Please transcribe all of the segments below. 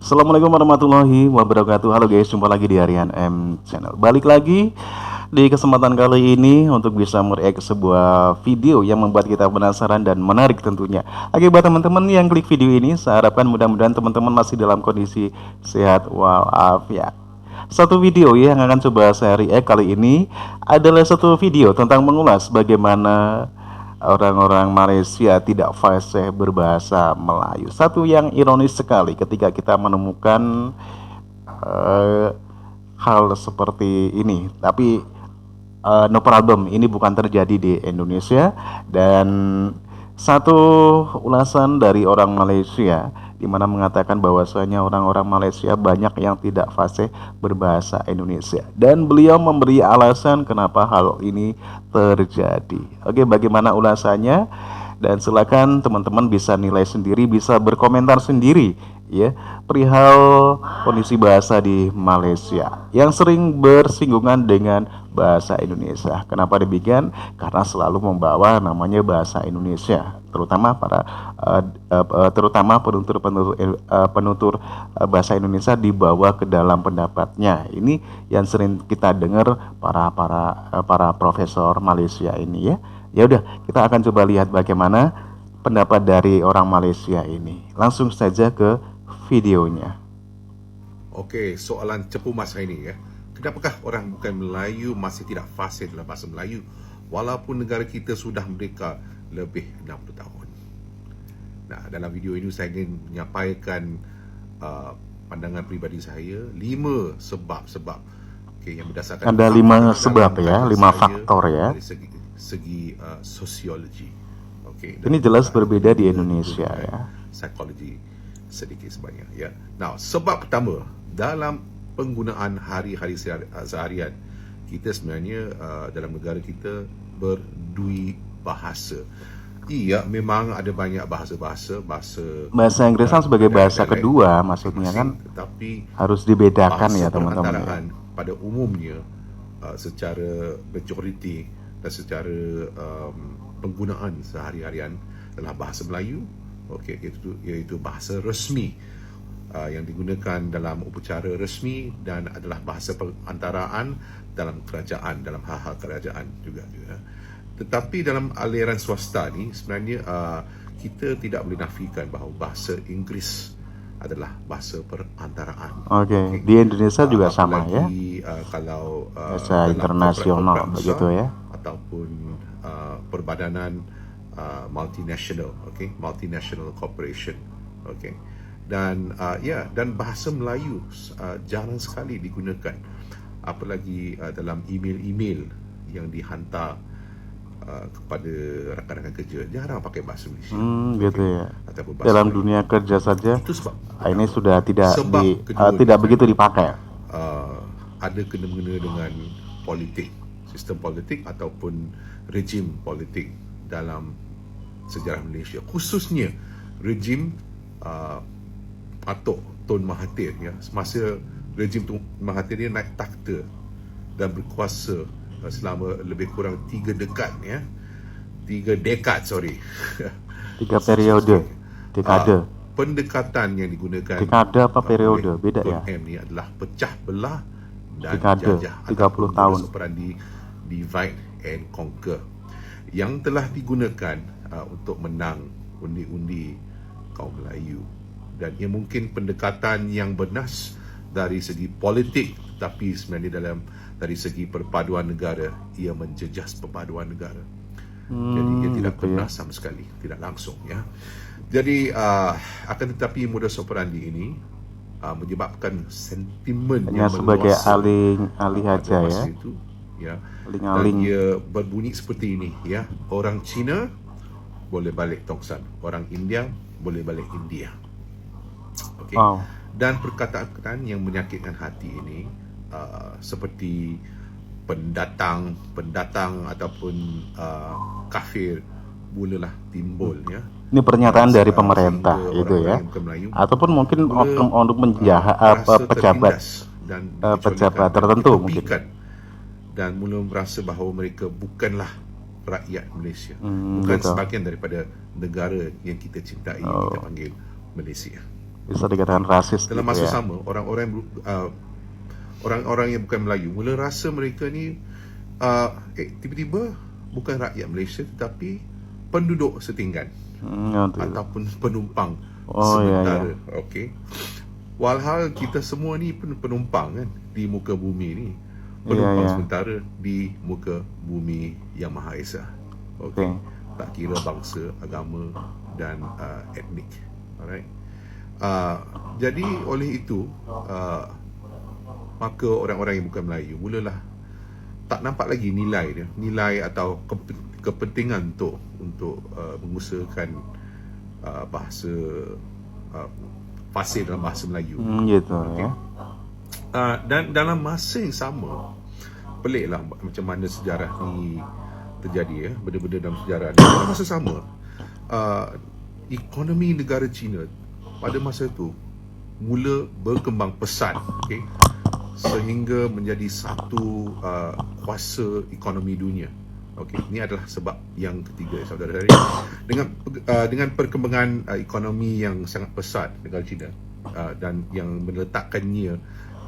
Assalamualaikum warahmatullahi wabarakatuh. Halo guys, jumpa lagi di Harian M Channel. Balik lagi di kesempatan kali ini untuk bisa mereact sebuah video yang membuat kita penasaran dan menarik tentunya. Oke, buat teman-teman yang klik video ini, saya harapkan mudah-mudahan teman-teman masih dalam kondisi sehat walafiat. Satu video yang akan coba saya react kali ini adalah satu video tentang mengulas bagaimana orang-orang Malaysia tidak fasih berbahasa Melayu. Satu yang ironis sekali ketika kita menemukan eh, hal seperti ini. Tapi no problem, ini bukan terjadi di Indonesia. Dan satu ulasan dari orang Malaysia di mana mengatakan bahwasanya orang-orang Malaysia banyak yang tidak fasih berbahasa Indonesia, dan beliau memberi alasan kenapa hal ini terjadi. Oke, bagaimana ulasannya? Dan silakan teman-teman bisa nilai sendiri, bisa berkomentar sendiri ya perihal kondisi bahasa di Malaysia yang sering bersinggungan dengan bahasa Indonesia. Kenapa demikian? Karena selalu membawa namanya bahasa Indonesia, terutama penutur bahasa Indonesia dibawa ke dalam pendapatnya. Ini yang sering kita dengar para profesor Malaysia ini ya. Ya udah, kita akan coba lihat bagaimana pendapat dari orang Malaysia ini. Langsung saja ke videonya. Okey, soalan cepu masa ini ya. Kenapakah orang bukan Melayu masih tidak fasih dalam bahasa Melayu walaupun negara kita sudah merdeka lebih 60 tahun? Nah, dalam video ini saya ingin menyampaikan pandangan pribadi saya 5 sebab-sebab yang berdasarkan ada 5 sebab ya, 5 faktor ya. Dari segi sosiologi. Ini jelas berbeda di Indonesia ya. Psikologi sedikit sebanyak ya. Nah, sebab pertama, dalam penggunaan hari-hari seharian kita sebenarnya dalam negara kita berdui bahasa. Iya, memang ada banyak bahasa Inggris kan sebagai bahasa kedua, maksudnya kan, tetapi harus dibedakan ya teman-teman ya. Pada umumnya secara majoriti dan secara penggunaan sehari-harian adalah bahasa Melayu, iaitu bahasa resmi yang digunakan dalam upacara resmi dan adalah bahasa perantaraan dalam kerajaan, dalam hal-hal kerajaan juga. Tetapi dalam aliran swasta ni sebenarnya kita tidak boleh nafikan bahawa bahasa Inggeris adalah bahasa perantaraan. Oke, di Indonesia juga sama ya. Kalau bahasa internasional begitu ya. Ataupun perbadanan multinational, multinational corporation, dan dan bahasa Melayu jarang sekali digunakan, apalagi dalam email yang dihantar kepada rakan-rakan kerja, jarang pakai bahasa Malaysia. Gitu ya. Dalam dunia kerja saja ini sudah tidak begitu dipakai. Ada kena-mengena dengan politik, sistem politik ataupun rejim politik dalam sejarah Malaysia, khususnya rejim Datuk Tun Mahathir ya. Semasa rejim Tun Mahathir dia naik takhta dan berkuasa selama lebih kurang 3 dekad ya. 3 periode. Dekade. Pendekatan yang digunakan dekade apa periode beda ya. Ini adalah pecah belah dan dekade, jajah 30 tahun. Operandi divide and conquer yang telah digunakan untuk menang undi-undi kaum Melayu, dan ia mungkin pendekatan yang bernas dari segi politik, tapi sebenarnya dari segi perpaduan negara ia menjejas perpaduan negara. Jadi ia tidak pernah sama sekali, tidak langsung ya. Jadi akan tetapi modus operandi ini menyebabkan sentimen hanya yang sebagai alih aja ya. Itu, ya. Aling-aling. Dan ia berbunyi seperti ini ya. Orang Cina boleh balik Tongsan, orang India boleh balik India. Wow. Dan perkataan-perkataan yang menyakitkan hati ini seperti pendatang ataupun kafir mulalah timbul ya. Ini pernyataan dari pemerintah itu ya, ataupun mungkin untuk menjahat pejabat tertentu mungkin, dan mula merasa bahawa mereka bukanlah rakyat Malaysia, bukan sebahagian daripada negara yang kita cintai, kita panggil Malaysia. bisa dikatakan rasis Dalam gitu masa ya. sama, orang-orang yang bukan Melayu mula rasa mereka ni tiba-tiba bukan rakyat Malaysia tetapi penduduk setinggan Ngerti itu. ataupun penumpang Oh ya ya. sementara. Okey. Walhal kita semua ni pun penumpang kan di muka bumi ni. Iya Penumpang ya. sementara di muka bumi yang Maha Esa. Oke. Okey. Tak kira bangsa, agama dan etnik. Alright. Jadi oleh itu maka orang-orang yang bukan Melayu mulalah tak nampak lagi nilai atau kepentingan untuk mengusahakan bahasa fasih dalam bahasa Melayu. Gitu Okey. ya. Dan dalam masa yang sama, peliklah macam mana sejarah ni terjadi ya, benda-benda dalam sejarah ni. Dalam masa sama, ekonomi negara China pada masa itu mula berkembang pesat, okey, sehingga menjadi satu kuasa ekonomi dunia. Okey, ini adalah sebab yang ketiga, saudara-saudari. Dengan perkembangan ekonomi yang sangat pesat negara China dan yang meletakkannya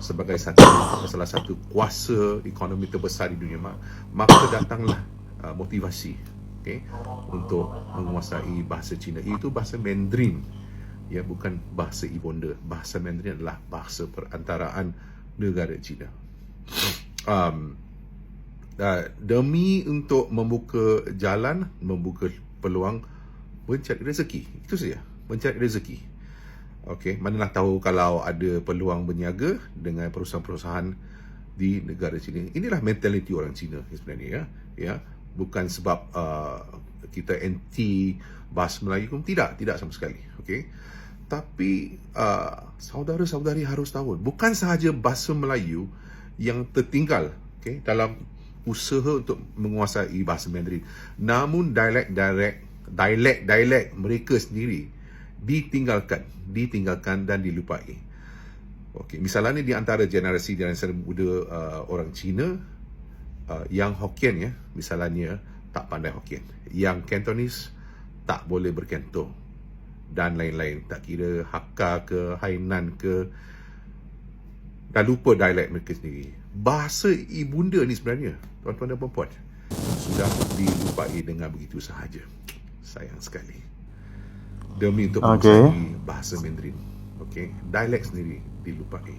sebagai salah satu kuasa ekonomi terbesar di dunia, maka datanglah motivasi, okey, untuk menguasai bahasa Cina, iaitu bahasa Mandarin. Ya, bukan bahasa ibunda. Bahasa Mandarin adalah bahasa perantaraan negara China. Demi untuk membuka jalan, membuka peluang mencari rezeki. Itu saja, mencari rezeki. Okey, manalah tahu kalau ada peluang berniaga dengan perusahaan-perusahaan di negara China. Inilah mentaliti orang Cina sebenarnya ya. Bukan sebab kita anti bahasa Melayu, tidak sama sekali. Okey. Tapi saudara-saudari harus tahu, bukan sahaja bahasa Melayu yang tertinggal, okey, dalam usaha untuk menguasai bahasa Mandarin, namun dialek mereka sendiri ditinggalkan dan dilupai. Okey, misalnya di antara generasi muda orang Cina, yang Hokkien ya, misalnya tak pandai Hokkien, yang Cantonese tak boleh berkentong dan lain-lain, tak kira Hakka ke Hainan ke, dah lupa dialek mereka sendiri. Bahasa ibunda ni sebenarnya, tuan-tuan dan puan-puan, sudah dilupai dengan begitu sahaja. Sayang sekali. Demi untuk menguasai bahasa Mandarin, okey, dialek sendiri dilupai.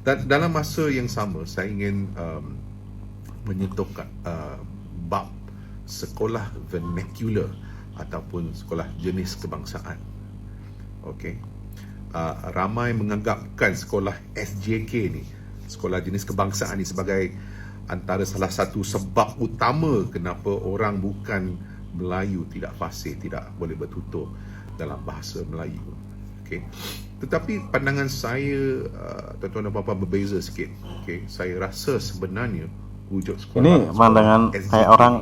Dan dalam masa yang sama, saya ingin menyentuhkan bab sekolah vernacular ataupun sekolah jenis kebangsaan. Okey. Ramai menganggapkan sekolah SJK ni, sekolah jenis kebangsaan ni, sebagai antara salah satu sebab utama kenapa orang bukan Melayu tidak fasih, tidak boleh bertutur dalam bahasa Melayu. Okey. Tetapi pandangan saya, tuan-tuan dan puan-puan, berbeza sikit. Okey. Saya rasa sebenarnya wujud sekolah Ini pandangan kayak orang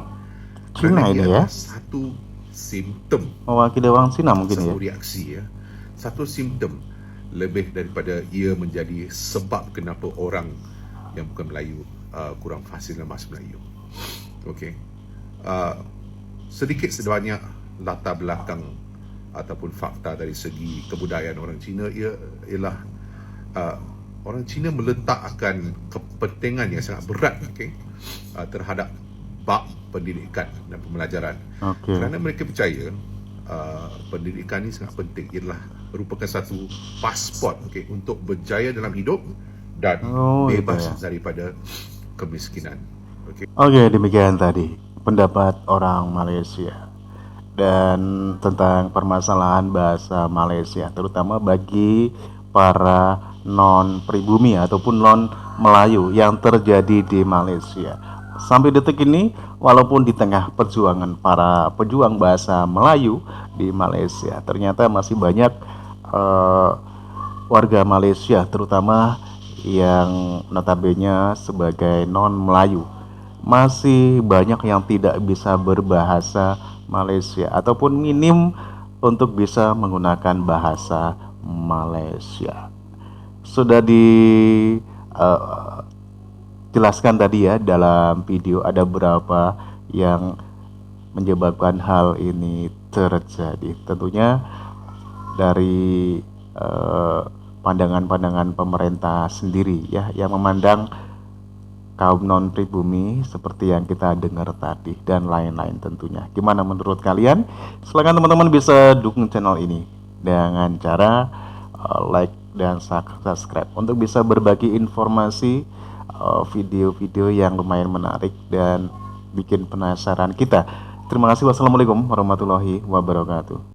Cina ini ya. Satu simptom, Mewakili orang Cina mungkin ya. satu reaksi ya. Satu simptom lebih daripada ia menjadi sebab kenapa orang yang bukan Melayu kurang fasih dalam bahasa Melayu. Okey. Sedikit sebanyak latar belakang ataupun fakta dari segi kebudayaan orang Cina ialah orang Cina meletakkan kepentingan yang sangat berat, okey, terhadap bab pendidikan dan pembelajaran. Okey. Kerana mereka percaya pendidikan ni sangat penting, ialah merupakan satu pasport, okey, untuk berjaya dalam hidup dan bebas daripada kemiskinan. Okey. Oke, demikian tadi pendapat orang Malaysia dan tentang permasalahan bahasa Malaysia, terutama bagi para non-pribumi ataupun non-Melayu yang terjadi di Malaysia. Sampai detik ini, walaupun di tengah perjuangan para pejuang bahasa Melayu di Malaysia, ternyata masih banyak warga Malaysia, terutama yang notabene sebagai non-Melayu, masih banyak yang tidak bisa berbahasa Malaysia ataupun minim untuk bisa menggunakan bahasa Malaysia. Sudah dijelaskan tadi ya dalam video, ada berapa yang menyebabkan hal ini terjadi. Tentunya dari pandangan-pandangan pemerintah sendiri ya, yang memandang kaum non pribumi seperti yang kita dengar tadi dan lain-lain tentunya. Gimana menurut kalian? Silakan teman-teman bisa dukung channel ini dengan cara like dan subscribe untuk bisa berbagi informasi video-video yang lumayan menarik dan bikin penasaran kita. Terima kasih. Wassalamualaikum warahmatullahi wabarakatuh.